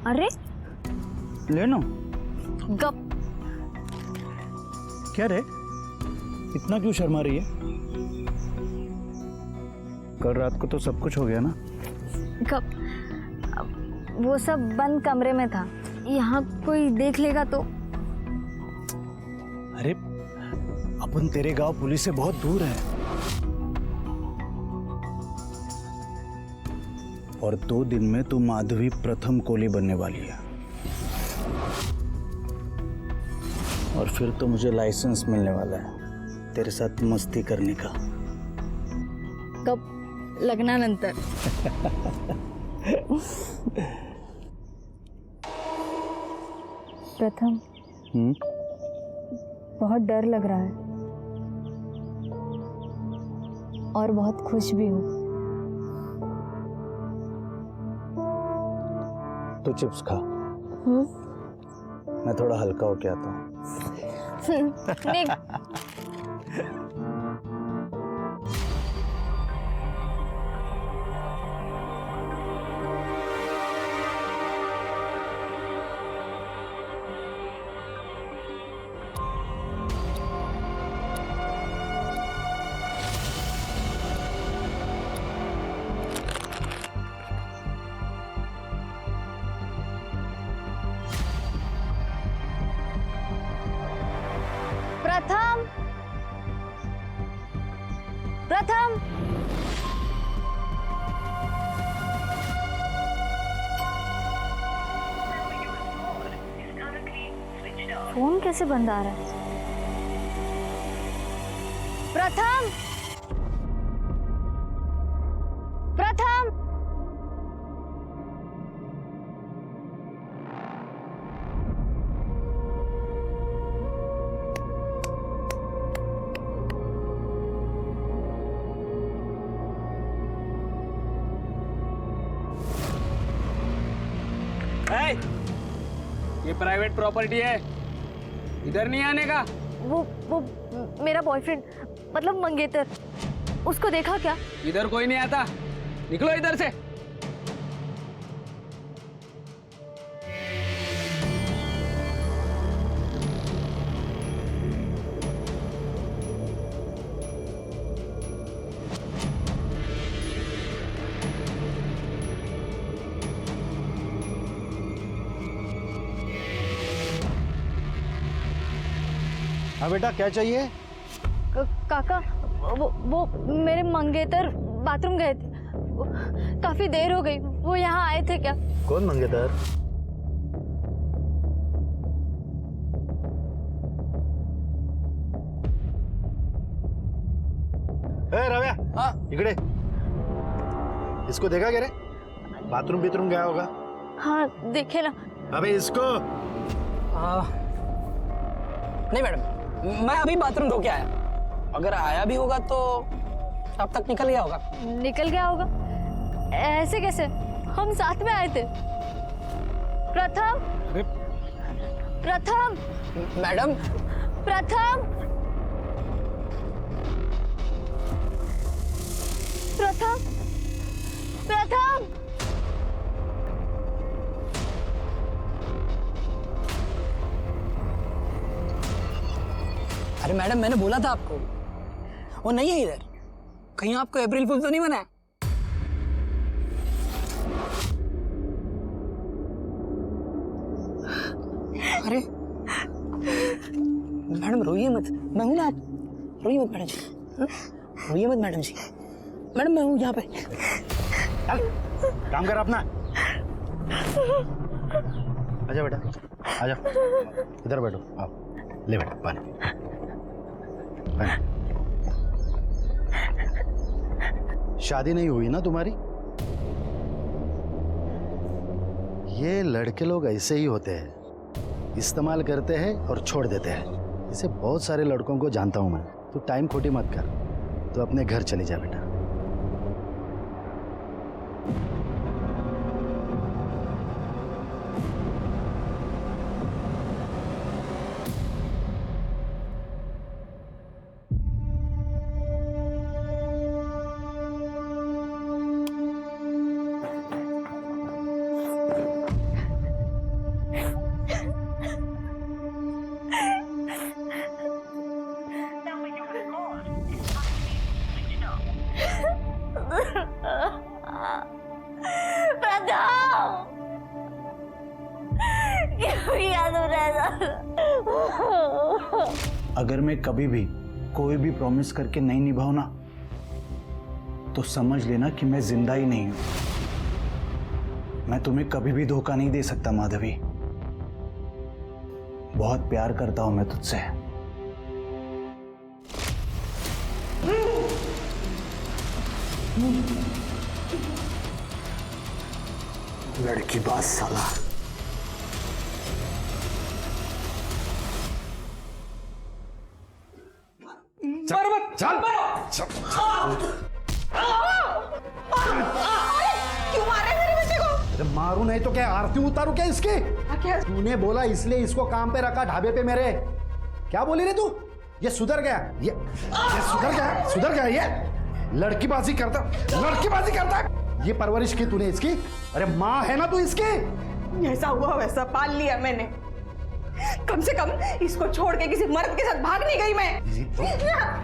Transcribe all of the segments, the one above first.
अरे लेनो गप। क्या रे, इतना क्यों शर्मा रही है? कल रात को तो सब कुछ हो गया ना? गप। वो सब बंद कमरे में था, यहाँ कोई देख लेगा तो। अरे अपन तेरे गांव पुलिस से बहुत दूर है और 2 दिन में तू माधवी प्रथम कोली बनने वाली है और फिर तो मुझे लाइसेंस मिलने वाला है तेरे साथ मस्ती करने का। कब? लग्नानंतर। प्रथम, बहुत डर लग रहा है और बहुत खुश भी हूँ। तो चिप्स खा, मैं थोड़ा हल्का होके आता हूँ। प्रथम, प्रथम, फोन कैसे बंद आ रहा है? प्रथम, प्रथम, ये प्राइवेट प्रॉपर्टी है, इधर नहीं आने का। वो मेरा बॉयफ्रेंड, मतलब मंगेतर, उसको देखा क्या? इधर कोई नहीं आता, निकलो इधर से। हाँ बेटा, क्या चाहिए? काका, वो मेरे मंगेतर बाथरूम गए थे, काफी देर हो गई। वो यहाँ आए थे क्या? कौन मंगेतर? रव्या, हाँ इकडे। इसको देखा क्या रे? बाथरूम गया होगा। हाँ देखे ना। अबे इसको। नहीं मैडम, मैं अभी बाथरूम धो के आया, अगर आया भी होगा तो अब तक निकल गया होगा। निकल गया होगा? ऐसे कैसे? हम साथ में आए थे। प्रथम, प्रथम, मैडम, प्रथम, प्रथम, प्रथम। अरे मैडम, मैंने बोला था आपको, वो नहीं है इधर। कहीं आपको अप्रैल फूल तो नहीं बना है? अरे मैडम रोइए मत, मैं हूं ना। आप रोइए मत मैडम जी, रोइए मत मैडम जी। मैडम मैं हूं यहाँ पे। चल काम कर अपना। आजा बेटा, आजा, इधर बैठो। आओ, ले बेटा पानी। शादी नहीं हुई ना तुम्हारी? ये लड़के लोग ऐसे ही होते हैं, इस्तेमाल करते हैं और छोड़ देते हैं। इसे बहुत सारे लड़कों को जानता हूं मैं। तू टाइम खोटी मत कर, तू अपने घर चली जा बेटा। अगर मैं कभी भी कोई भी प्रॉमिस करके नहीं निभाऊं ना, तो समझ लेना कि मैं जिंदा ही नहीं हूं। मैं तुम्हें कभी भी धोखा नहीं दे सकता माधवी। बहुत प्यार करता हूं मैं तुझसे। लड़की बात साला। चल क्यों मार रहे मेरे बेटे को? अरे मारू नहीं तो क्या, आरती उतारू क्या इसकी? क्या? तूने बोला इसलिए इसको काम पे रखा ढाबे पे मेरे। क्या बोली रे तू? ये सुधर गया, ये सुधर गया ये लड़कीबाजी करता है। ये परवरिश की तूने इसकी? अरे माँ है ना तू इसकी? जैसा हुआ वैसा पाल लिया मैंने। कम से कम इसको छोड़ के किसी मर्द के साथ भाग नहीं गई मैं।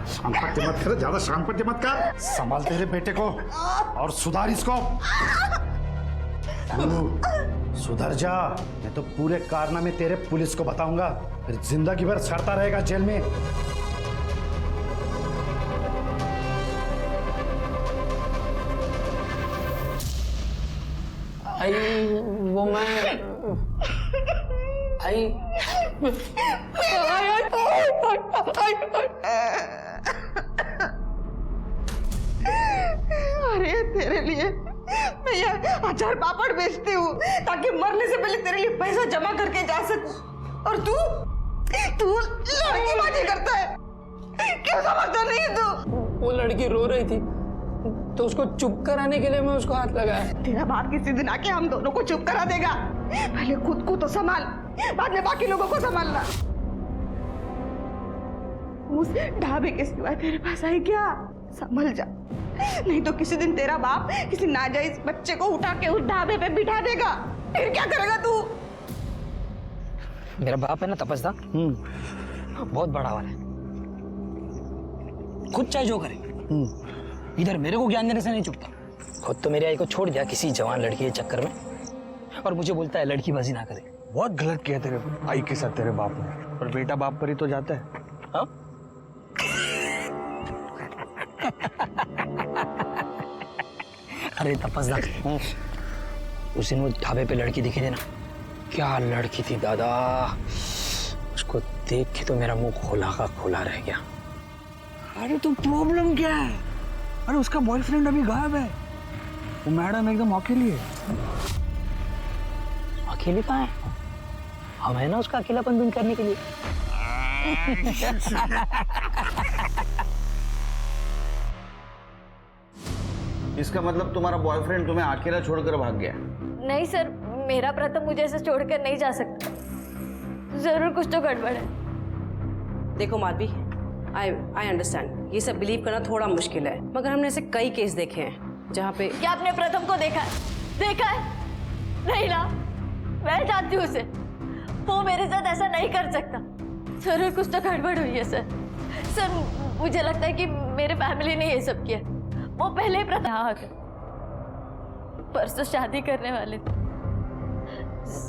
शांपत्य मत कर, ज्यादा शांपत्य मत कर। संभाल तेरे बेटे को और सुधार इसको। तू सुधर जा, मैं तो पूरे कारनामे तेरे पुलिस को बताऊंगा, फिर जिंदगी भर सड़ता रहेगा जेल में। आई वो मैं आई अरे तेरे लिए मैं ये अचार पापड़ बेचती हूँ ताकि मरने से पहले तेरे लिए पैसा जमा करके जा सकूं, और तू लड़कीबाजी करता है। क्यों समझता नहीं तू? वो लड़की रो रही थी तो उसको चुप कराने के लिए मैं उसको हाथ लगाया। तेरा बाप किसी दिन आके हम दोनों को चुप करा देगा। पहले खुद को तो संभाल, बाद में बाकी लोगों को संभालना। उस ढाबे के सिवा तेरे पास आई क्या? संभल जा, नहीं तो किसी दिन तेरा बाप किसी नाजायज बच्चे को उठा के उस ढाबे पे बिठा देगा। फिर क्या करेगा तू? मेरा बाप है ना तपस्दा, बहुत बड़ा वाला है, खुद चाहे जो करे, इधर मेरे को ज्ञान देने से नहीं चुकता। खुद तो मेरी आई को छोड़ दिया किसी जवान लड़की के चक्कर में, और मुझे बोलता है लड़कीबाजी ना करे। बहुत गलत किया तेरे आई के साथ तेरे बाप ने, पर बेटा बाप पर ही तो जाता है। हाँ? अरे तपस्दा, उस दिन वो ढाबे पे लड़की दिखी थी ना, क्या लड़की थी दादा, उसको देख के तो मेरा मुंह खोला का खोला रह गया। अरे तो प्रॉब्लम क्या है? अरे उसका बॉयफ्रेंड अभी गायब है, वो मैडम एकदम अकेली है। अकेली कहाँ है? हम है ना उसका अकेलापन दूर करने के लिए। इसका मतलब तुम्हारा बॉयफ्रेंड तुम्हें अकेला छोड़कर भाग गया? नहीं सर, मेरा प्रथम मुझे ऐसे छोड़कर नहीं जा सकता। जरूर कुछ तो गड़बड़ है। देखो माधवी, आई अंडरस्टैंड, ये सब बिलीव करना थोड़ा मुश्किल है, मगर हमने ऐसे कई केस देखे हैं जहाँ पे। क्या आपने प्रथम को देखा है? देखा है? नहीं ना, मैं जानती हूँ उसे, वो मेरे साथ ऐसा नहीं कर सकता। जरूर कुछ तो गड़बड़ हुई है सर। सर मुझे लगता है कि मेरे फैमिली ने ये सब किया। वो पहले ही प्रथम यहाँ आकर परसों शादी करने वाले थे।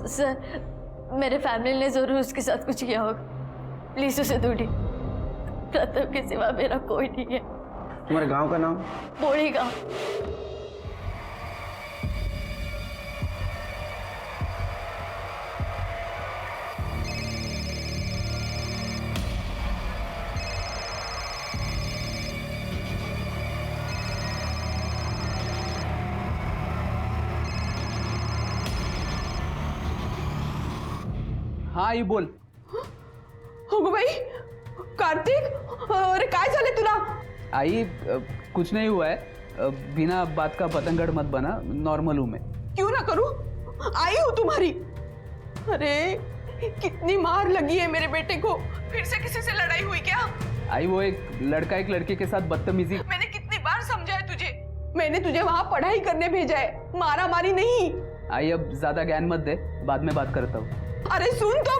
सर मेरे फैमिली ने जरूर उसके साथ कुछ किया होगा। प्लीज उसे ढूंढिए, प्रथम के सिवा मेरा कोई नहीं है। तुम्हारे गांव का नाम? बोड़ी गांव। हाँ आई बोल. हो भाई कार्तिक, अरे काय झाले तुला? आई कुछ नहीं हुआ है, बिना बात का पतंगड़ मत बना, नॉर्मल हूँ मैं. क्यों ना करूं, आई हूं तुम्हारी. अरे कितनी मार लगी है मेरे बेटे को, फिर से किसी से लड़ाई हुई क्या? आई वो एक लड़का एक लड़के के साथ बदतमीजी. मैंने कितनी बार समझाया तुझे, मैंने तुझे वहां पढ़ाई करने भेजा है, मारा मारी नहीं. आई अब ज्यादा ज्ञान मत दे, बाद में बात करता हूँ. अरे सुन तो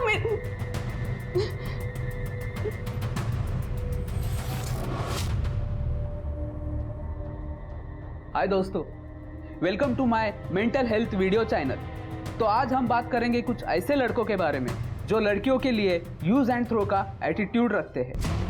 हाय दोस्तों, welcome to my mental health video channel. तो आज हम बात करेंगे कुछ ऐसे लड़कों के बारे में जो लड़कियों के लिए यूज एंड थ्रो का एटीट्यूड रखते हैं।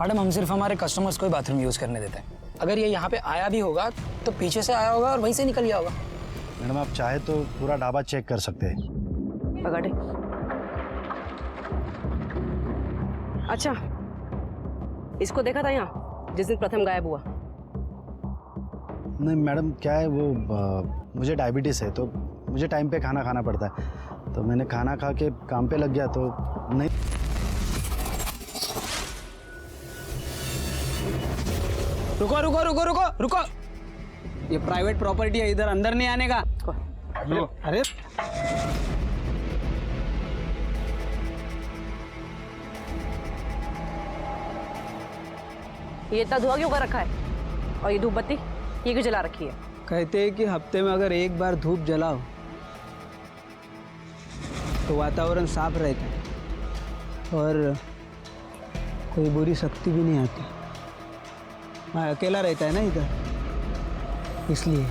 मैडम हम सिर्फ हमारे कस्टमर्स को ही बाथरूम यूज करने देते हैं। अगर ये यहाँ पे आया भी होगा तो पीछे से आया होगा और वहीं से निकल गया होगा। मैडम आप चाहे तो पूरा ढाबा चेक कर सकते हैं। पकड़े। अच्छा, इसको देखा था यहाँ जिस दिन प्रथम गायब हुआ? नहीं मैडम, क्या है वो मुझे डायबिटीज़ है तो मुझे टाइम पे खाना खाना पड़ता है, तो मैंने खाना खा के काम पे लग गया तो नहीं। रुको रुको रुको रुको रुको, ये प्राइवेट प्रॉपर्टी है, इधर अंदर नहीं आने का। अरे ये इतना धुआं क्यों कर रखा है? और ये धूप बत्ती ये क्यों जला रखी है? कहते हैं कि हफ्ते में अगर एक बार धूप जलाओ तो वातावरण साफ रहता है और कोई बुरी शक्ति भी नहीं आती। मैं अकेला रहता है ना इधर, इसलिए।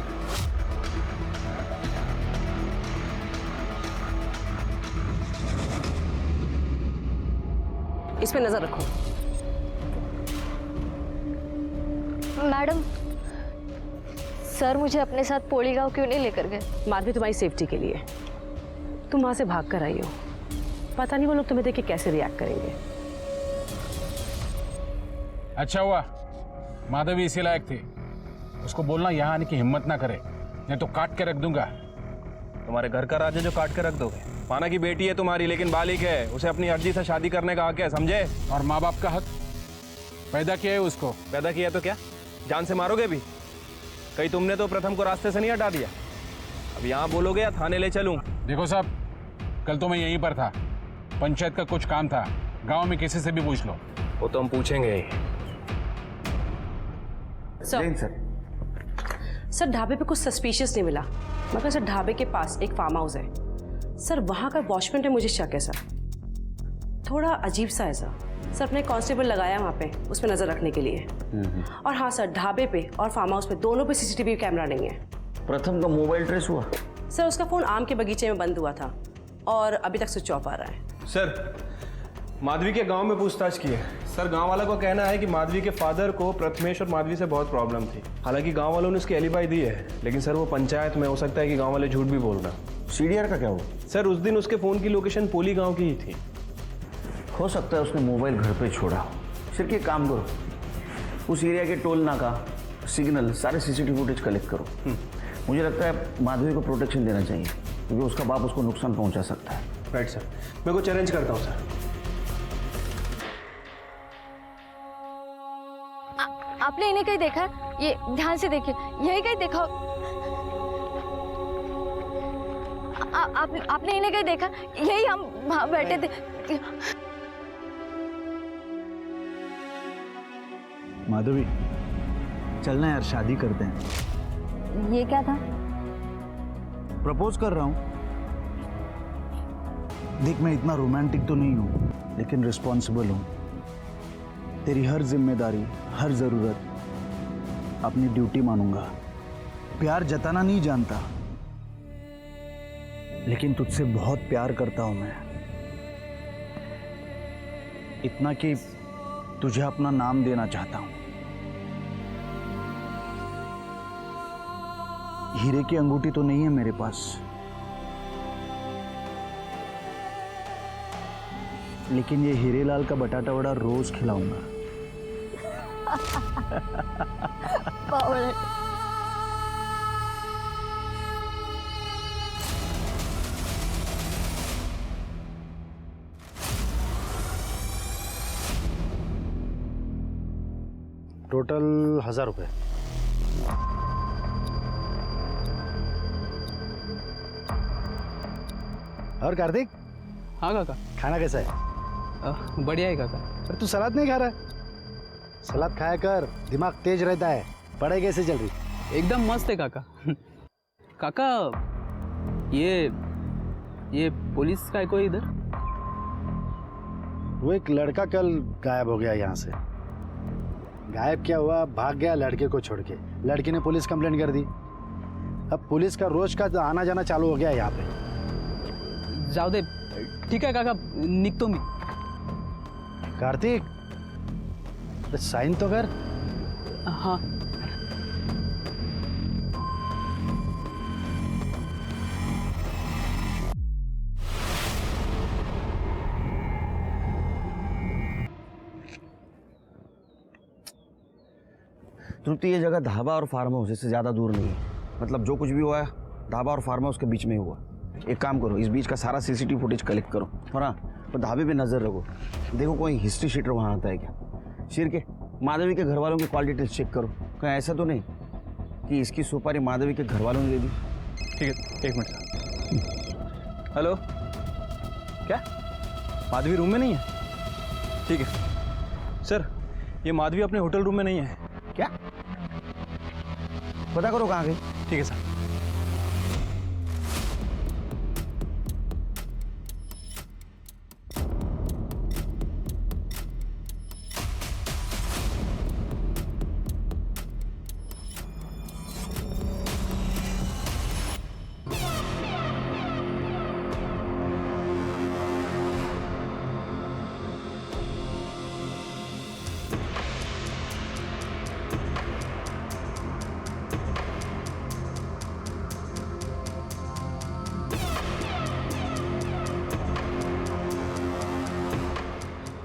इस पे नजर रखो। मैडम, सर मुझे अपने साथ पोड़ी गांव क्यों नहीं लेकर गए? माधवी तुम्हारी सेफ्टी के लिए। तुम वहां से भाग कर आई हो, पता नहीं वो लोग तुम्हें देख के कैसे रिएक्ट करेंगे। अच्छा हुआ माधवी इसी लायक थी, उसको बोलना यहाँ आने की हिम्मत ना करे, नहीं तो काट के रख दूंगा। तुम्हारे घर का राज है जो काट के रख दोगे? माना की बेटी है तुम्हारी, लेकिन बालिक है, उसे अपनी अर्जी से शादी करने का हक है, समझे? और माँ बाप का हक, पैदा किया है उसको। पैदा किया तो क्या जान से मारोगे भी? कहीं तुमने तो प्रथम को रास्ते से नहीं हटा दिया? अब यहाँ बोलोगे या थाने ले चलूं? देखो साहब, कल तो मैं यहीं पर था, पंचायत का कुछ काम था, गांव में किसी से भी पूछ लो। वो तो हम पूछेंगे ही। सर ढाबे पे कुछ सस्पिशियस नहीं मिला, मगर सर ढाबे के पास एक फार्म हाउस है सर, वहाँ का वॉचमैन पे मुझे शक है सर, थोड़ा अजीब सा है सर। सर अपने कांस्टेबल लगाया वहाँ पे उस पर नजर रखने के लिए। और हाँ सर, ढाबे पे और फार्म हाउस पे दोनों पे सीसीटीवी कैमरा नहीं है। प्रथम का मोबाइल ट्रेस हुआ? सर उसका फोन आम के बगीचे में बंद हुआ था और अभी तक स्विच ऑफ आ रहा है। सर माधवी के गांव में पूछताछ की है सर, गांव वालों का कहना है कि माधवी के फादर को प्रथमेश और माधवी से बहुत प्रॉब्लम थी। हालांकि गांव वालों ने उसकी एलिबाई दी है, लेकिन सर वो पंचायत में, हो सकता है कि गांव वाले झूठ भी बोल रहे हैं। सीडीआर का क्या हुआ? सर उस दिन उसके फोन की लोकेशन पोली गांव की ही थी। हो सकता है उसने मोबाइल घर पे छोड़ा। सिर्फ एक काम करो, उस एरिया के टोल नाका, सिग्नल, सारे सीसीटीवी फुटेज कलेक्ट करो। मुझे लगता है माधवी को प्रोटेक्शन देना चाहिए, क्योंकि उसका बाप उसको नुकसान पहुंचा सकता है। राइट सर, मैं को चैलेंज करता हूँ सर। आपने इन्हें कहीं देखा? ये ध्यान से देखिए, यही कहीं देखा? आपने इन्हें कहीं देखा? यही हम वहां बैठे थे। माधवी चलना यार, शादी करते हैं। ये क्या था? प्रपोज कर रहा हूं। देख मैं इतना रोमांटिक तो नहीं हूं, लेकिन रिस्पॉन्सिबल हूं। तेरी हर जिम्मेदारी, हर जरूरत अपनी ड्यूटी मानूंगा। प्यार जताना नहीं जानता, लेकिन तुझसे बहुत प्यार करता हूं मैं, इतना कि तुझे अपना नाम देना चाहता हूं। हीरे की अंगूठी तो नहीं है मेरे पास, लेकिन ये हीरेलाल का बटाटा वड़ा रोज खिलाऊंगा। टोटल 1000 रुपये। और कार्तिक, हाँ काका। खाना कैसा है? बढ़िया है काका। पर तू सलाद नहीं खा रहा है? सलाद खाया कर, दिमाग तेज रहता है। पढ़ाई कैसे चल रही? एकदम मस्त है काका। काका ये पुलिस का है कोई इधर? वो एक लड़का कल गायब हो गया यहाँ से। गायब क्या हुआ, भाग गया लड़के को छोड़ के। लड़की ने पुलिस कंप्लेंट कर दी। अब पुलिस का रोज का आना जाना चालू हो गया यहाँ पे। जाऊ दे, ठीक आहे काका, निघतो मी. कार्तिक, साइन तो कर. हां. तृप्ति, ये जगह ढाबा और फार्म हाउस इससे ज़्यादा दूर नहीं है। मतलब जो कुछ भी हुआ है ढाबा और फार्म हाउस के बीच में ही हुआ। एक काम करो, इस बीच का सारा सीसीटीवी फुटेज कलेक्ट करो और हाँ, तो ढाबे पे नज़र रखो, देखो कोई हिस्ट्री शीटर वहाँ आता है क्या। शिर के माधवी के घर वालों की कॉल डिटेल्स चेक करो, कहीं ऐसा तो नहीं कि इसकी सुपारी माधवी के घर वालों ने दे दी। ठीक है, एक मिनट। हेलो, क्या माधवी रूम में नहीं है? ठीक है सर, ये माधवी अपने होटल रूम में नहीं है। क्या? पता करो कहाँ गई। ठीक है सर।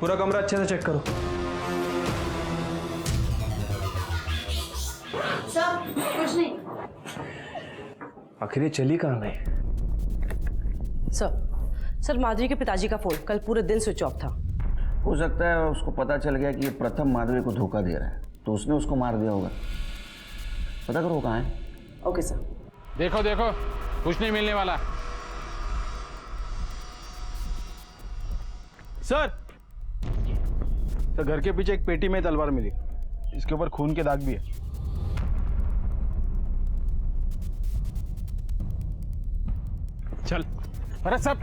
पूरा कमरा अच्छे से चेक करो। सर कुछ नहीं। आखिर ये चली कहाँ गई? सर माधवी के पिताजी का फोन कल पूरे दिन स्विच ऑफ था। हो सकता है उसको पता चल गया कि ये प्रथम माधवी को धोखा दे रहा है, तो उसने उसको मार दिया होगा। पता करो कहाँ है। Okay sir. देखो देखो, कुछ नहीं मिलने वाला। सर घर के पीछे एक पेटी में तलवार मिली, इसके ऊपर खून के दाग भी है। चल। अरे सब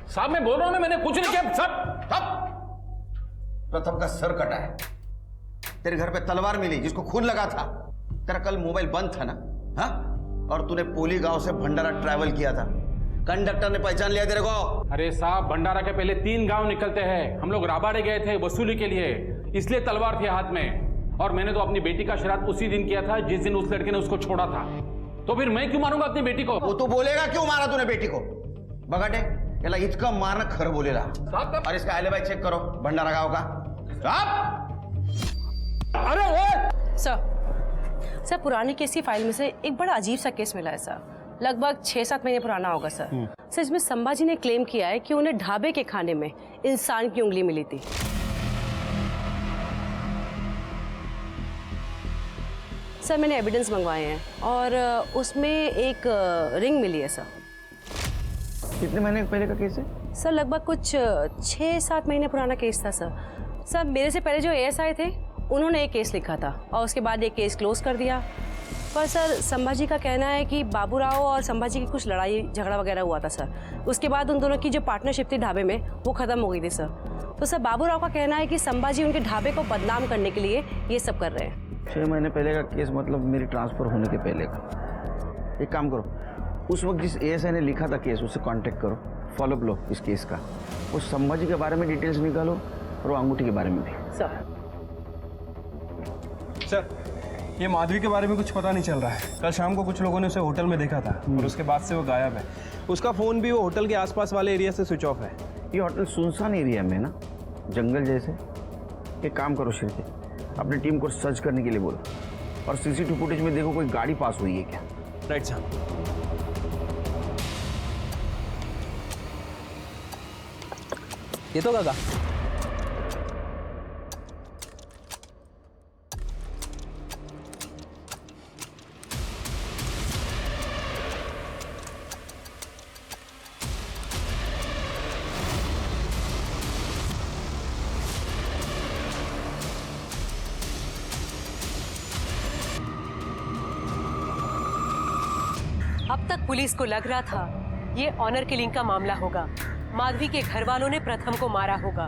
साहब मैं बोल रहा हूं, मैंने कुछ नहीं किया। सब प्रथम का सर कटा है, तेरे घर पे तलवार मिली जिसको खून लगा था, तेरा कल मोबाइल बंद था ना, हाँ? और तूने पोली गांव से भंडारा ट्रैवल किया था, कंडक्टर ने पहचान लिया तेरे को। अरे साहब, भंडारा के पहले 3 गांव निकलते हैं। हम लोग राबाड़े गए थे वसूली के लिए, इसलिए तलवार थी हाथ में। और मैंने तो अपनी बेटी का श्राद्ध उसी दिन किया था जिस दिन उस लड़के ने उसको छोड़ा था। तो फिर मैं क्यों मारूंगा अपनी बेटी को? वो तो बोलेगा क्यों मारा तूने बेटी को। बगाटे याला इतका मारना खरं बोलेला। और इसका एलिबाई चेक करो भंडारा गांव का। अरे वो सर पुरानी केस की फाइल में से एक बड़ा अजीब सा केस मिला है सर, लगभग 6-7 महीने पुराना होगा सर। सर इसमें संभाजी ने क्लेम किया है कि उन्हें ढाबे के खाने में इंसान की उंगली मिली थी। सर मैंने एविडेंस मंगवाए हैं और उसमें एक रिंग मिली है सर। कितने महीने पहले का केस है? सर लगभग कुछ 6-7 महीने पुराना केस था सर। सर मेरे से पहले जो एएसआई थे उन्होंने एक केस लिखा था और उसके बाद ये केस क्लोज कर दिया। पर सर संभाजी का कहना है कि बाबूराव और संभाजी की कुछ लड़ाई झगड़ा वगैरह हुआ था सर। उसके बाद उन दोनों की जो पार्टनरशिप थी ढाबे में वो ख़त्म हो गई थी सर। तो सर बाबूराव का कहना है कि संभाजी उनके ढाबे को बदनाम करने के लिए ये सब कर रहे हैं। 6 महीने पहले का केस मतलब मेरी ट्रांसफ़र होने के पहले का। एक काम करो, उस वक्त जिस एएसआई ने लिखा था केस उससे कांटेक्ट करो, फॉलोअप लो इस केस का। उस संभाजी के बारे में डिटेल्स निकालो और वो अंगूठी के बारे में भी। सर ये माधवी के बारे में कुछ पता नहीं चल रहा है। कल शाम को कुछ लोगों ने उसे होटल में देखा था और उसके बाद से वो गायब है। उसका फ़ोन भी वो होटल के आसपास वाले एरिया से स्विच ऑफ है। ये होटल सुनसान एरिया में ना, जंगल जैसे। एक काम करो शिरके, अपनी टीम को सर्च करने के लिए बोलो और सीसीटीवी फुटेज में देखो कोई गाड़ी पास हुई है क्या। राइट साहब। ये तो काका अब तक पुलिस को लग रहा था ये ऑनर किलिंग का मामला होगा, माधवी के घर वालों ने प्रथम को मारा होगा,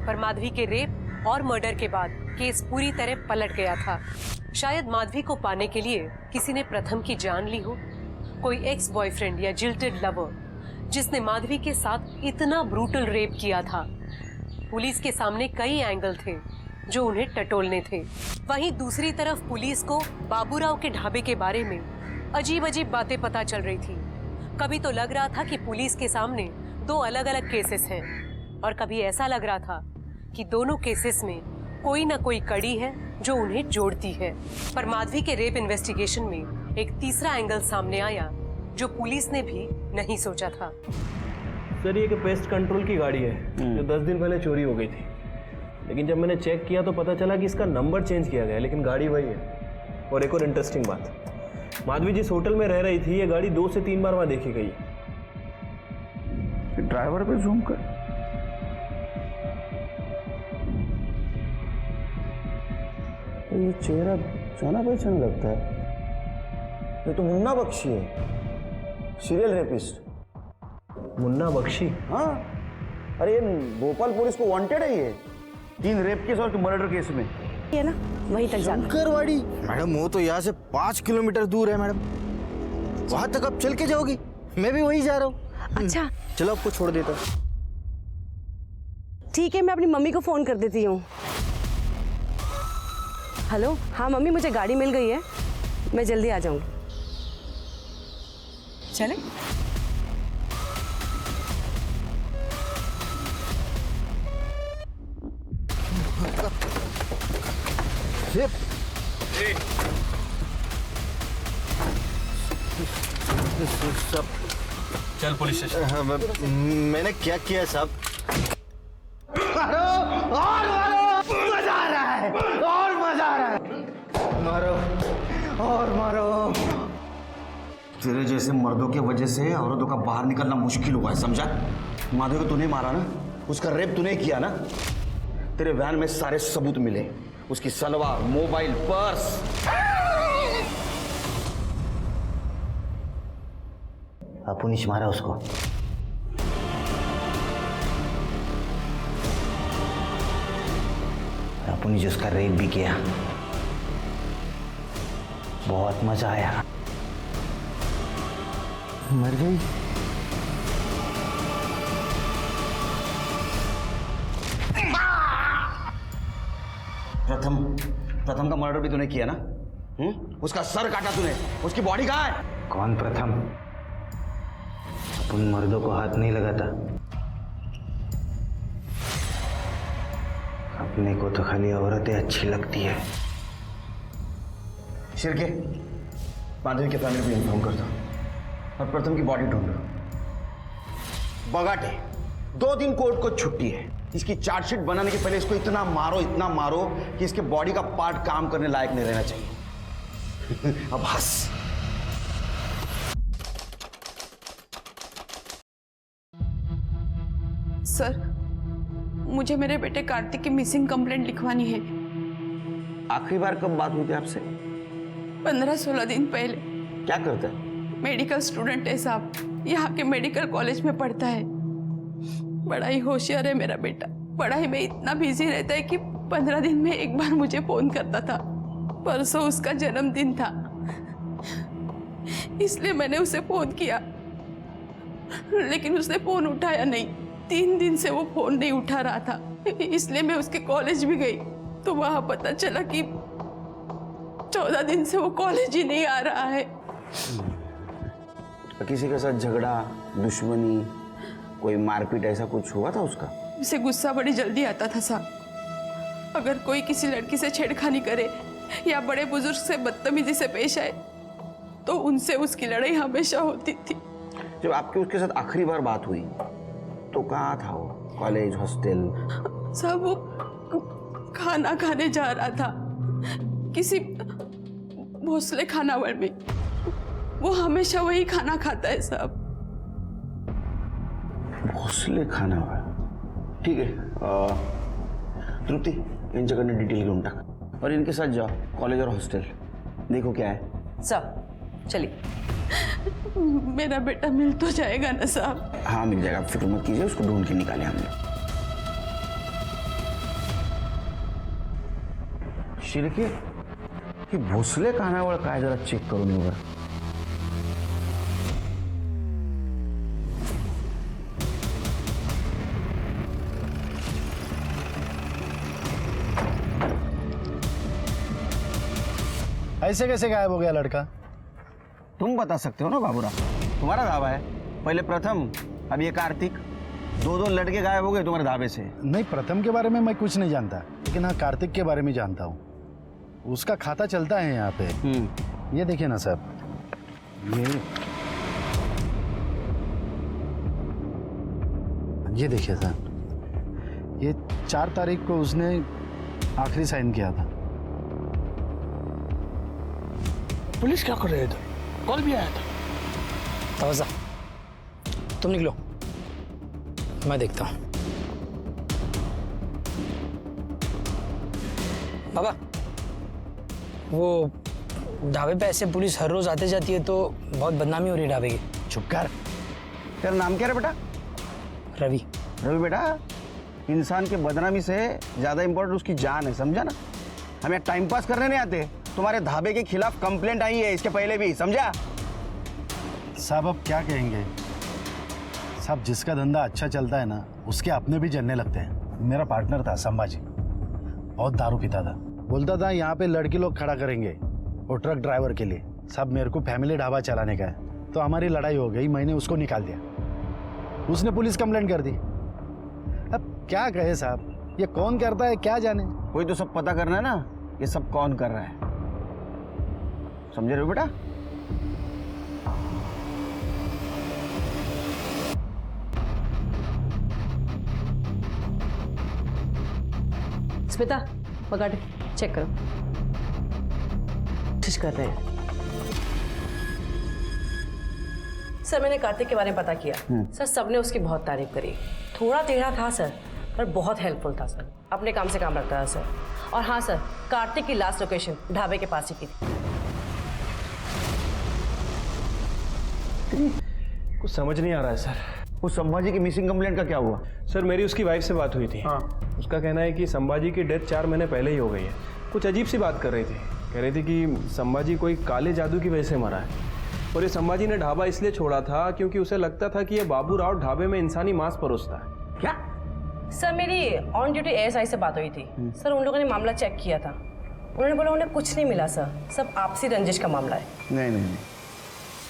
पर माधवी के रेप और मर्डर के बाद केस पूरी तरह पलट गया था। शायद माधवी को पाने के लिए किसी ने प्रथम की जान ली हो, कोई एक्स बॉयफ्रेंड या जिल्टेड लवर जिसने माधवी के साथ इतना ब्रूटल रेप किया था। पुलिस के सामने कई एंगल थे जो उन्हें टटोलने थे। वहीं दूसरी तरफ पुलिस को बाबूराव के ढाबे के बारे में अजीब अजीब बातें पता चल रही थी। कभी तो लग रहा था कि पुलिस के सामने दो अलग अलग केसेस हैं, और कभी ऐसा लग रहा था कि दोनों केसेस में कोई ना कोई कड़ी है जो उन्हें जोड़ती है। पर माधवी के रेप इन्वेस्टिगेशन में एक तीसरा एंगल सामने आया जो पुलिस ने भी नहीं सोचा था। सर ये पेस्ट कंट्रोल की गाड़ी है जो 10 दिन पहले चोरी हो गई थी, लेकिन जब मैंने चेक किया तो पता चला कि इसका नंबर चेंज किया गया है, लेकिन गाड़ी वही है। और एक और इंटरेस्टिंग बात, माधवी जिस होटल में रह रही थी ये गाड़ी 2 से 3 बार वहां देखी गई है। ड्राइवर पे जूम कर, ये चेहरा जाना पहचाना लगता है। ये तो मुन्ना बख्शी है, सीरियल रेपिस्ट। मुन्ना बख्शी? हाँ, अरे ये भोपाल पुलिस को वांटेड है ये 3 रेप केस और मर्डर केस में। ये ना वहीं तक जाना। शंकरवाड़ी मैडम, वो तो यहाँ से 5 किलोमीटर दूर है मैडम, वहां तक आप चल के जाओगी? मैं भी वही जा रहा हूँ। अच्छा चलो आपको छोड़ देता हूँ। ठीक है, मैं अपनी मम्मी को फोन कर देती हूँ। हेलो, हाँ मम्मी, मुझे गाड़ी मिल गई है, मैं जल्दी आ जाऊँगी। चले? सब चल पुलिस स्टेशन। मैंने क्या किया साहब? मारो और मारो, मजा आ रहा है और मजा आ रहा है। मारो और मारो। तेरे जैसे मर्दों की वजह से औरतों का बाहर निकलना मुश्किल हुआ है, समझा? माधवी को तूने मारा ना, उसका रेप तूने किया ना। तेरे वैन में सारे सबूत मिले, उसकी सलवार, मोबाइल, पर्स। अपुनिश मारा उसको। अपुनिश उसका रेप भी किया। बहुत मजा आया। मर गई। प्रथम का मर्डर भी तूने किया ना? उसका सर काटा तूने, उसकी बॉडी कहाँ है? कौन प्रथम? उन मर्दों को हाथ नहीं लगाता। अपने को तो खाली औरतें अच्छी लगती है। शिरके, माधवी के फैमिली को इन्फॉर्म कर दो और प्रथम की बॉडी ढूंढो। बगाटे 2 दिन कोर्ट को छुट्टी है। इसकी चार्जशीट बनाने के पहले इसको इतना मारो कि इसके बॉडी का पार्ट काम करने लायक नहीं रहना चाहिए। अब हंस। सर, मुझे मेरे बेटे कार्तिक की मिसिंग कंप्लेंट लिखवानी है। आखिरी बार कब बात हुई थी आपसे? 15-16 दिन पहले। क्या करता है? मेडिकल स्टूडेंट है साहब, यहाँ के मेडिकल कॉलेज में पढ़ता है। बड़ा ही होशियार है मेरा बेटा। पढ़ाई में इतना बिजी रहता है कि 15 दिन में एक बार मुझे फोन करता था। परसों उसका जन्मदिन था, इसलिए मैंने उसे फोन किया, लेकिन उसने फोन उठाया नहीं। 3 दिन से वो फोन नहीं उठा रहा था, इसलिए मैं उसके कॉलेज भी गई तो वहां पता चला कि 14 दिन से वो कॉलेज ही नहीं आ रहा है। किसी के साथ झगड़ा, दुश्मनी, कोई मारपीट ऐसा कुछ हुआ था उसका? उसे गुस्सा बड़ी जल्दी आता था साहब। अगर कोई किसी लड़की से छेड़खानी करे या बड़े बुजुर्ग से बदतमीजी से पेश आए तो उनसे उसकी लड़ाई हमेशा होती थी। जब आपकी उसके साथ आखिरी बार बात हुई तो कहाँ था वो? College, hostel? साहब वो खाना खाने जा रहा था किसी भोसले खानावळ में। वो हमेशा वही खाना खाता है साहब। भोसले खानावळ, ठीक है। तृप्ति, इन जगह डिटेल घेऊन टाक और इनके साथ जाओ कॉलेज और हॉस्टल, देखो क्या है। सर चलिए। मेरा बेटा मिल तो जाएगा ना साहब? हाँ मिल जाएगा, फिक्र मत कीजिए, उसको ढूंढ के निकाले हमने। शिरके हे भोसले कानावर काय जरा चेक करून घेऊ बरं. ऐसे कैसे गायब हो गया लड़का? तुम बता सकते हो ना बाबूराव, तुम्हारा धाबा है. पहले प्रथम, अब ये कार्तिक, दो लड़के गायब हो गए तुम्हारे धाबे से. नहीं, प्रथम के बारे में मैं कुछ नहीं जानता, लेकिन हाँ कार्तिक के बारे में जानता हूँ. उसका खाता चलता है यहाँ पे. ये देखिए ना साहब, ये देखिए साहब, ये 4 तारीख को उसने आखिरी साइन किया था. पुलिस क्या कर रहे थे? कॉल भी आया था. तवज्जा, तुम निकलो, मैं देखता हूँ. बाबा, वो ढाबे पे ऐसे पुलिस हर रोज आते जाती है तो बहुत बदनामी हो रही है ढाबे की. चुप कर. तेरा नाम क्या है बेटा? रवि. रवि बेटा, इंसान के बदनामी से ज्यादा इंपॉर्टेंट उसकी जान है, समझा ना? हम यहाँ टाइम पास करने नहीं आते. तुम्हारे ढाबे के खिलाफ कंप्लेंट आई है इसके पहले भी, समझा? साहब अब क्या कहेंगे साहब, जिसका धंधा अच्छा चलता है ना उसके अपने भी जलने लगते हैं. मेरा पार्टनर था संभाजी, बहुत दारू पीता था. बोलता था यहाँ पे लड़के लोग खड़ा करेंगे और ट्रक ड्राइवर के लिए. साहब मेरे को फैमिली ढाबा चलाने का है, तो हमारी लड़ाई हो गई. मैंने उसको निकाल दिया, उसने पुलिस कंप्लेंट कर दी. अब क्या कहे साहब, ये कौन करता है क्या जाने. कोई तो सब पता करना है ना, ये सब कौन कर रहा है, समझे रहे बेटा? स्मिता, पकड़, चेक करो. कोशिश कर रहे हैं. सर मैंने कार्तिक के बारे में पता किया. सर सबने उसकी बहुत तारीफ करी. थोड़ा टेढ़ा था सर, पर बहुत हेल्पफुल था सर. अपने काम से काम रखता है सर. और हाँ सर, कार्तिक की लास्ट लोकेशन ढाबे के पास ही की थी. कुछ समझ नहीं आ रहा है सर. वो संभाजी की मिसिंग कंप्लेंट का क्या हुआ? सर मेरी उसकी वाइफ से बात हुई थी. हाँ. उसका कहना है कि संभाजी की डेथ 4 महीने पहले ही हो गई है. कुछ अजीब सी बात कर रही थी. कह रही थी कि संभाजी कोई काले जादू की वजह से मरा है. और ये संभाजी ने ढाबा इसलिए छोड़ा था क्योंकि उसे लगता था कि ये बाबू राव ढाबे में इंसानी मांस परोसता है. क्या? सर मेरी ऑन ड्यूटी एएसआई से बात हुई थी. सर उन लोगों ने मामला चेक किया था. उन्होंने बोला उन्हें कुछ नहीं मिला सर, सब आपसी रंजिश का मामला है. नहीं,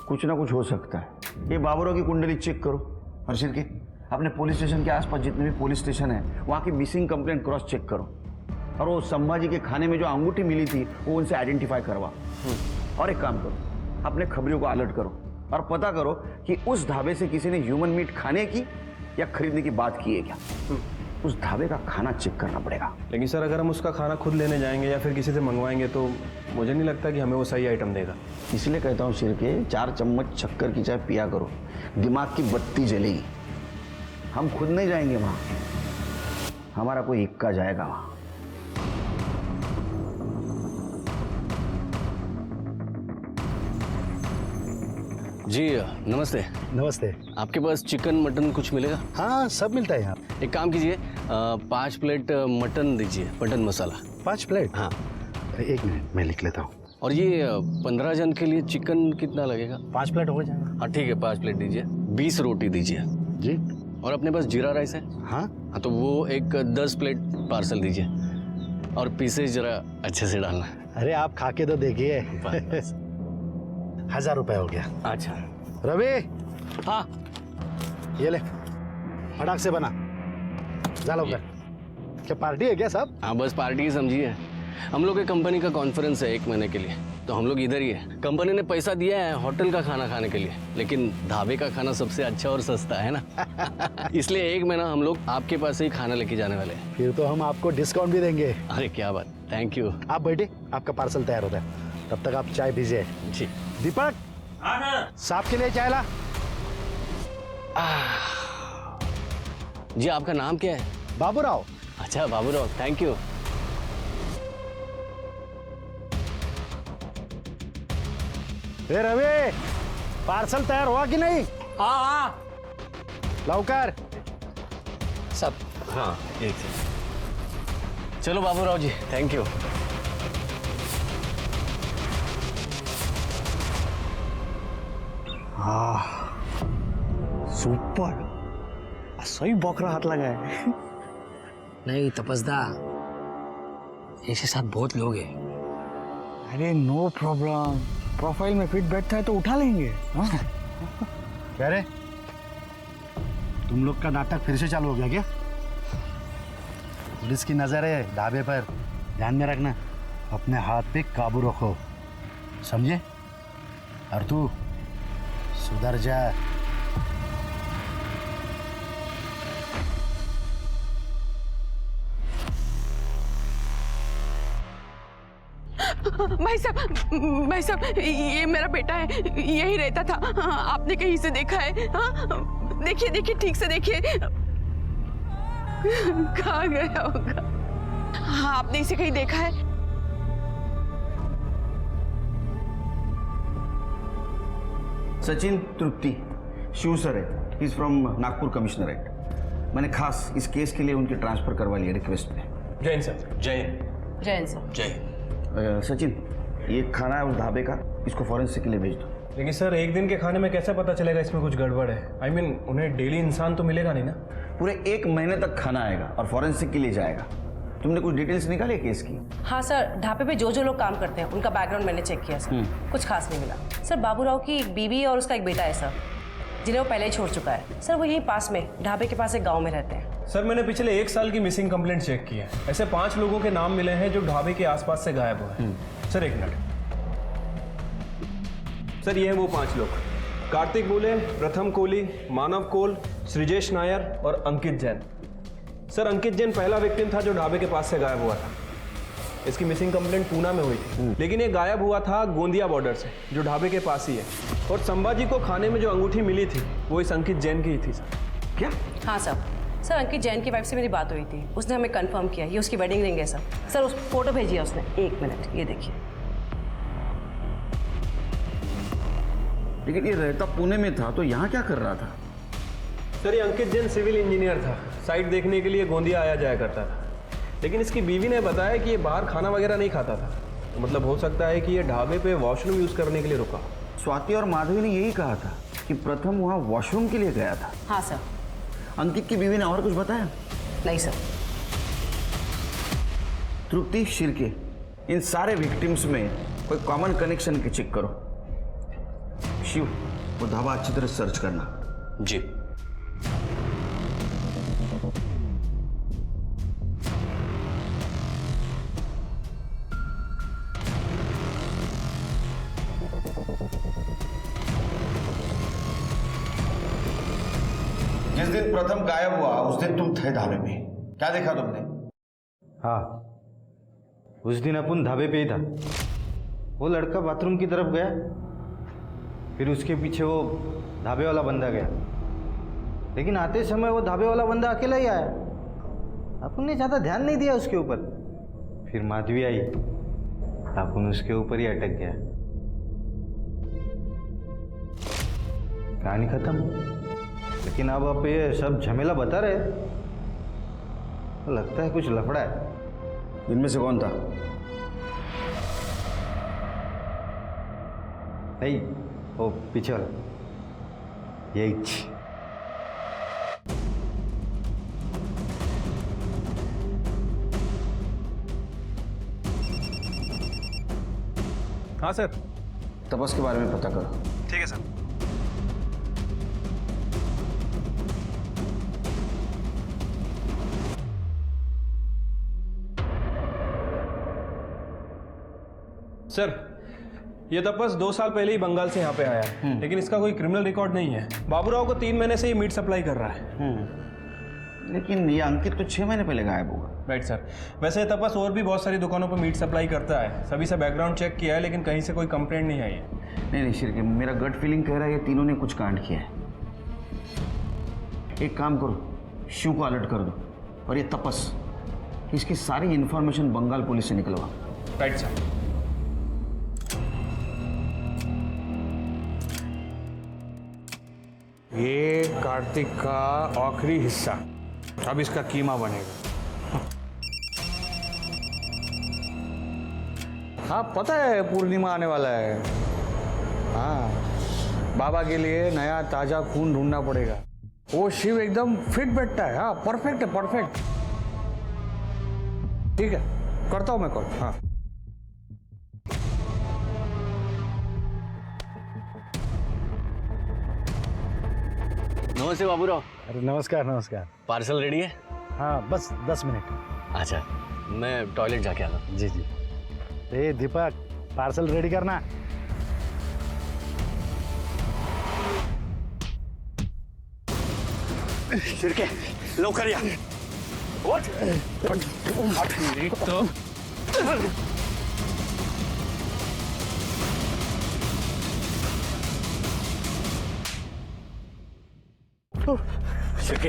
कुछ ना कुछ हो सकता है. ये बाबूराव की कुंडली चेक करो. और सिर के अपने पुलिस स्टेशन के आसपास जितने भी पुलिस स्टेशन है वहाँ की मिसिंग कंप्लेंट क्रॉस चेक करो. और वो संभाजी के खाने में जो अंगूठी मिली थी वो उनसे आइडेंटिफाई करवा. और एक काम करो, अपने खबरियों को अलर्ट करो और पता करो कि उस ढाबे से किसी ने ह्यूमन मीट खाने की या खरीदने की बात की है क्या. उस ढाबे का खाना चेक करना पड़ेगा. लेकिन सर अगर हम उसका खाना खुद लेने जाएंगे या फिर किसी से मंगवाएंगे तो मुझे नहीं लगता कि हमें वो सही आइटम देगा. इसलिए कहता हूँ शिर के 4 चम्मच शक्कर की चाय पिया करो, दिमाग की बत्ती जलेगी. हम खुद नहीं जाएंगे वहाँ, हमारा कोई इक्का जाएगा वहाँ. जी नमस्ते. नमस्ते. आपके पास चिकन मटन कुछ मिलेगा? हाँ सब मिलता है यहाँ. एक काम कीजिए, 5 प्लेट मटन दीजिए, मटन मसाला. 5 प्लेट? हाँ. एक मिनट मैं लिख लेता हूँ. और ये 15 जन के लिए चिकन कितना लगेगा? 5 प्लेट हो जाएगा. हाँ ठीक है, 5 प्लेट दीजिए. 20 रोटी दीजिए. जी. और अपने पास जीरा राइस है? हाँ. हाँ तो वो एक 10 प्लेट पार्सल दीजिए. और पीसेज जरा अच्छे से डालना. अरे आप खा के तो देखिए. 1000 रुपये हो गया. अच्छा. रवि. हाँ. ये ले, फटाक से बना. जा लो. क्या पार्टी है क्या साहब? हाँ बस पार्टी ही समझिए. हम लोग के कंपनी का कॉन्फ्रेंस है 1 महीने के लिए, तो हम लोग इधर ही है. कंपनी ने पैसा दिया है होटल का खाना खाने के लिए, लेकिन ढाबे का खाना सबसे अच्छा और सस्ता है ना. इसलिए 1 महीना हम लोग आपके पास से ही खाना लेके जाने वाले हैं. फिर तो हम आपको डिस्काउंट भी देंगे. अरे क्या बात, थैंक यू. आप बैठे, आपका पार्सल तैयार होता है. तब तक आप चाय पीजिए. जी. दीपक, साहब के लिए चाय ला. जी आपका नाम क्या है? बाबूराव. अच्छा बाबूराव, थैंक यू. ए रवि, पार्सल तयार हुआ कि नहीं? हाँ हाँ लवकर। सब हाँ एक से। चलो बाबूराव जी, थैंक यू। सुपर, सही बकरा हाथ लगा है। नहीं तपस्दा, ऐसे साथ बहुत लोग हैं। अरे नो प्रॉब्लम, प्रोफाइल में फिट बैठता है तो उठा लेंगे। हाँ? क्या रे, तुम लोग का नाटक फिर से चालू हो गया क्या? पुलिस की नजर है ढाबे पर, ध्यान में रखना। अपने हाथ पे काबू रखो, समझे? और तू सुधर जा। भाई साहब ये मेरा बेटा है, यही रहता था। आपने कहीं से देखा है? हाँ? देखिए देखिए, ठीक से देखिए, कहाँ गया होगा? हाँ, आपने इसे कहीं देखा है? सचिन तृप्ति, शिव सर है, he is from Nagpur commissionerate. मैंने खास इस केस के लिए उनकी ट्रांसफर करवा लिया रिक्वेस्ट पे। जय सर। जय जैन सर। जय। सचिन, ये खाना है उस ढाबे का, इसको फॉरेंसिक के लिए भेज दो। लेकिन सर एक दिन के खाने में कैसे पता चलेगा इसमें कुछ गड़बड़ है? I mean, उन्हें डेली इंसान तो मिलेगा नहीं ना? पूरे 1 महीने तक खाना आएगा और फॉरेंसिक के लिए जाएगा। तुमने कुछ डिटेल्स निकाली केस की? हाँ सर, ढाबे पे जो जो लोग काम करते हैं उनका बैकग्राउंड मैंने चेक किया सर, कुछ खास नहीं मिला। सर बाबूराव की एक बीवी और उसका एक बेटा है सर, जिन्हें वो पहले ही छोड़ चुका है। सर वो यहीं पास में ढाबे के पास एक गाँव में रहते हैं। सर मैंने पिछले 1 साल की मिसिंग कंप्लेंट चेक की है। ऐसे 5 लोगों के नाम मिले हैं जो ढाबे के आसपास से गायब हुए हैं। Sir 1 minute. सर ये हैं वो 5 लोग: कार्तिक बोले, प्रथम कोहली, मानव कोल, सृजेश नायर और अंकित जैन। सर अंकित जैन पहला विक्टिम था जो ढाबे के पास से गायब हुआ था। इसकी मिसिंग कंप्लेंट पूना में हुई थी, लेकिन ये गायब हुआ था गोंदिया बॉर्डर से, जो ढाबे के पास ही है। और संभाजी को खाने में जो अंगूठी मिली थी वो इस अंकित जैन की ही थी। सर क्या? हाँ सर अंकित जैन की वाइफ से मेरी बात हुई थी, उसने हमें कंफर्म किया ये उसकी वेडिंग रिंग है सर। सर उस फोटो भेजी है उसने, 1 मिनट ये देखिए। लेकिन ये रहता पुणे में था तो यहाँ क्या कर रहा था? सर ये अंकित जैन सिविल इंजीनियर था, साइट देखने के लिए गोंदिया आया जाया करता था। लेकिन इसकी बीवी ने बताया कि ये बाहर खाना वगैरह नहीं खाता था, तो मतलब हो सकता है कि ये ढाबे पे वॉशरूम यूज करने के लिए रुका। स्वाति और माधवी ने यही कहा था कि प्रथम वहाँ वॉशरूम के लिए गया था। हाँ सर। अंकित की बीवी ने और कुछ बताया? नहीं सर। तृप्ति, शिर्के, इन सारे विक्टिम्स में कोई कॉमन कनेक्शन के चेक करो। शिव, वो ढाबा अच्छी तरह सर्च करना। जी। जिस दिन प्रथम गायब हुआ उस दिन तुम थे ढाबे में, क्या देखा तुमने? हाँ, उस दिन अपन ढाबे पे ही था। वो लड़का बाथरूम की तरफ गया, फिर उसके पीछे वो ढाबे वाला बंदा गया, लेकिन आते समय वो ढाबे वाला बंदा अकेला ही आया। अपन ने ज़्यादा ध्यान नहीं दिया उसके ऊपर। फिर माधवी आई, अपन उसके ऊपर ही अटक गया। कहानी खत्म। लेकिन अब आप ये सब झमेला बता रहे, तो लगता है कुछ लफड़ा है। इनमें से कौन था? नहीं, वो पीछे वाला, यही। हाँ सर। तपस के बारे में पता करो। ठीक है सर। सर ये तपस 2 साल पहले ही बंगाल से यहाँ पे आया है, लेकिन इसका कोई क्रिमिनल रिकॉर्ड नहीं है। बाबूराव को 3 महीने से ये मीट सप्लाई कर रहा है। लेकिन ये अंकित तो 6 महीने पहले गायब हुआ। Right sir. वैसे ये तपस और भी बहुत सारी दुकानों पर मीट सप्लाई करता है, सभी से बैकग्राउंड चेक किया है, लेकिन कहीं से कोई कंप्लेंट नहीं आई है। नहीं शिरके, मेरा गट फीलिंग कह रहा है ये तीनों ने कुछ कांड किया है। एक काम करो, शिव को अलर्ट कर दो, और ये तपस, इसकी सारी इंफॉर्मेशन बंगाल पुलिस से निकलवा। Right sir. ये कार्तिक का आखिरी हिस्सा, अब इसका कीमा बनेगा। हाँ पता है पूर्णिमा आने वाला है। हाँ बाबा के लिए नया ताजा खून ढूंढना पड़ेगा। वो शिव एकदम फिट बैठता है। हाँ परफेक्ट है, परफेक्ट। ठीक है, करता हूँ मैं कॉल। हाँ नमस्ते बाबूराव। अरे नमस्कार नमस्कार। पार्सल रेडी है? हाँ बस 10 मिनट। अच्छा, मैं टॉयलेट जाके आता हूँ। जी जी। ए दीपक, पार्सल रेडी करना। शिरके लवकर या। शिरके,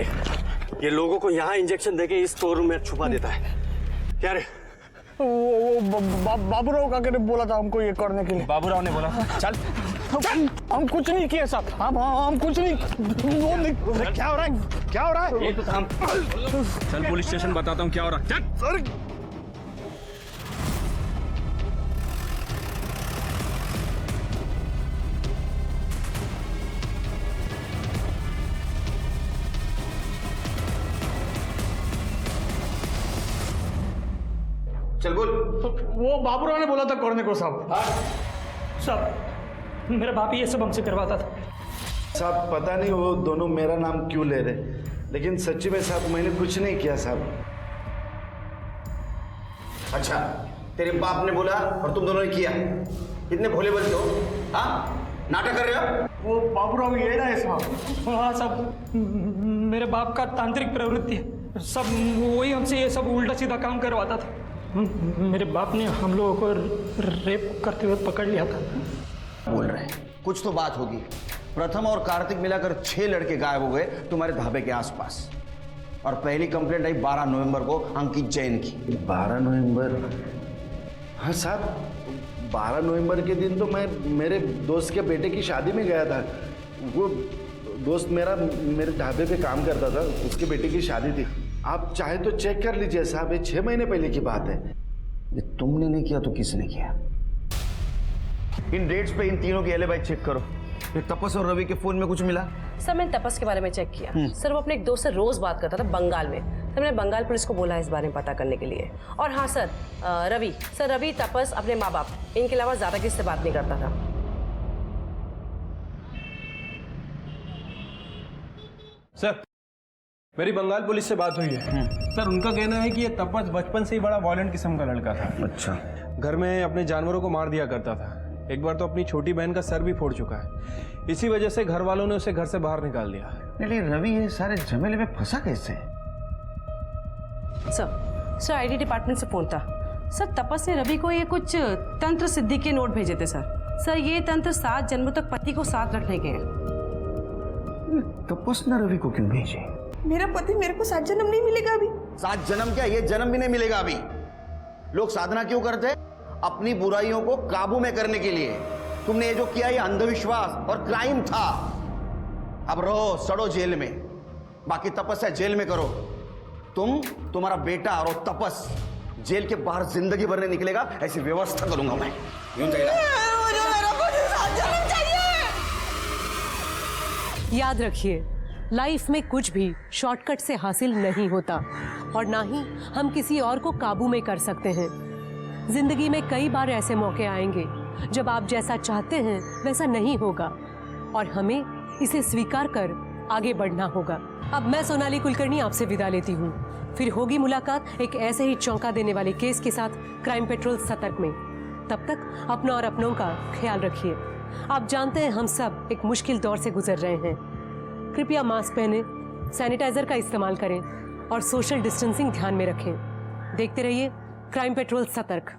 ये लोगों को यहाँ इंजेक्शन देके इस स्टोर रूम में छुपा देता है। क्या रे? बाबूराव काका ने बोला था हमको ये करने के लिए। बाबूराव ने बोला था? चल हम कुछ नहीं किए साहब। हम कुछ नहीं। क्या हो रहा है? क्या हो रहा है? ये तो काम। चल पुलिस स्टेशन बताता हूँ क्या हो रहा है। चल। चल बोल। वो बाबूराव ने बोला था करने को साहब। साहब मेरा बाप ही ये सब हमसे करवाता था। साहब पता नहीं वो दोनों मेरा नाम क्यों ले रहे, लेकिन सच्ची में साहब मैंने कुछ नहीं किया साहब। अच्छा, तेरे बाप ने बोला और तुम दोनों ने किया? इतने भोले बनते हो? हाँ नाटक कर रहे हो? वो बाबूराव ये ना है साहब। हाँ साहब, मेरे बाप का तांत्रिक प्रवृत्ति है। सब वही हमसे ये सब उल्टा सीधा काम करवाता था। मेरे बाप ने हम लोगों को रेप करते हुए पकड़ लिया था। बोल रहे हैं कुछ तो बात होगी। प्रथम और कार्तिक मिलाकर 6 लड़के गायब हो गए तुम्हारे ढाबे के आसपास, और पहली कंप्लेंट आई 12 नवंबर को अंकित जैन की। 12 नवंबर? हाँ साहब, 12 नवंबर के दिन तो मैं मेरे दोस्त के बेटे की शादी में गया था। वो दोस्त मेरे ढाबे पे काम करता था, उसके बेटे की शादी थी। आप चाहे तो चेक कर लीजिए साहब, ये 6 महीने पहले की बात है। ये तुमने नहीं किया तो किसने किया? इन डेट्स पे इन तीनों की एलिबाई चेक करो। फिर तपस और रवि के फोन में कुछ मिला? सर मैंने तपस के बारे में चेक किया। सर वो अपने एक दोस्त से रोज बात करता था बंगाल में। सर मैंने बंगाल पुलिस को बोला इस बारे में पता करने के लिए। और हाँ सर, रवि तपस अपने माँ बाप इनके अलावा ज्यादा किसी से बात नहीं करता था। सर मेरी बंगाल पुलिस से बात हुई है। सर उनका कहना है कि ये तपस बचपन से ही बड़ा वॉयलेंट किस्म का लड़का था। अच्छा। घर में अपने जानवरों को मार दिया करता था। एक बार तो अपनी छोटी बहन का सर भी फोड़ चुका है। इसी वजह से घर वालों ने उसे घर से बाहर निकाल दिया। लेकिन रवि ये सारे झमेले में फंसा कैसे? सर आईटी डिपार्टमेंट से फोन था। सर तपस ने रवि को ये कुछ तंत्र सिद्धि के नोट भेजे थे सर ये तंत्र 7 जन्मों तक पति को साथ रखने के हैं। तपस ने रवि को क्यों भेजे? मेरा पति मेरे को 7 जन्म नहीं मिलेगा अभी। 7 जन्म क्या, ये जन्म भी नहीं मिलेगा अभी। लोग साधना क्यों करते? अपनी बुराइयों को काबू में करने के लिए। तुमने ये जो किया ये अंधविश्वास और क्राइम था। अब रहो सड़ो जेल में, बाकी तपस्या जेल में करो। तुम्हारा बेटा और तपस जेल के बाहर जिंदगी भर नहीं निकलेगा, ऐसी व्यवस्था करूंगा मैं। यूं जाएगा। याद रखिए, लाइफ में कुछ भी शॉर्टकट से हासिल नहीं होता और ना ही हम किसी और को काबू में कर सकते हैं। जिंदगी में कई बार ऐसे मौके आएंगे जब आप जैसा चाहते हैं वैसा नहीं होगा और हमें इसे स्वीकार कर आगे बढ़ना होगा। अब मैं सोनाली कुलकर्णी आपसे विदा लेती हूँ। फिर होगी मुलाकात एक ऐसे ही चौंका देने वाले केस के साथ क्राइम पेट्रोल सतर्क में। तब तक अपना और अपनों का ख्याल रखिए। आप जानते हैं हम सब एक मुश्किल दौर से गुजर रहे हैं। कृपया मास्क पहने, सैनिटाइजर का इस्तेमाल करें और सोशल डिस्टेंसिंग ध्यान में रखें। देखते रहिए क्राइम पेट्रोल सतर्क।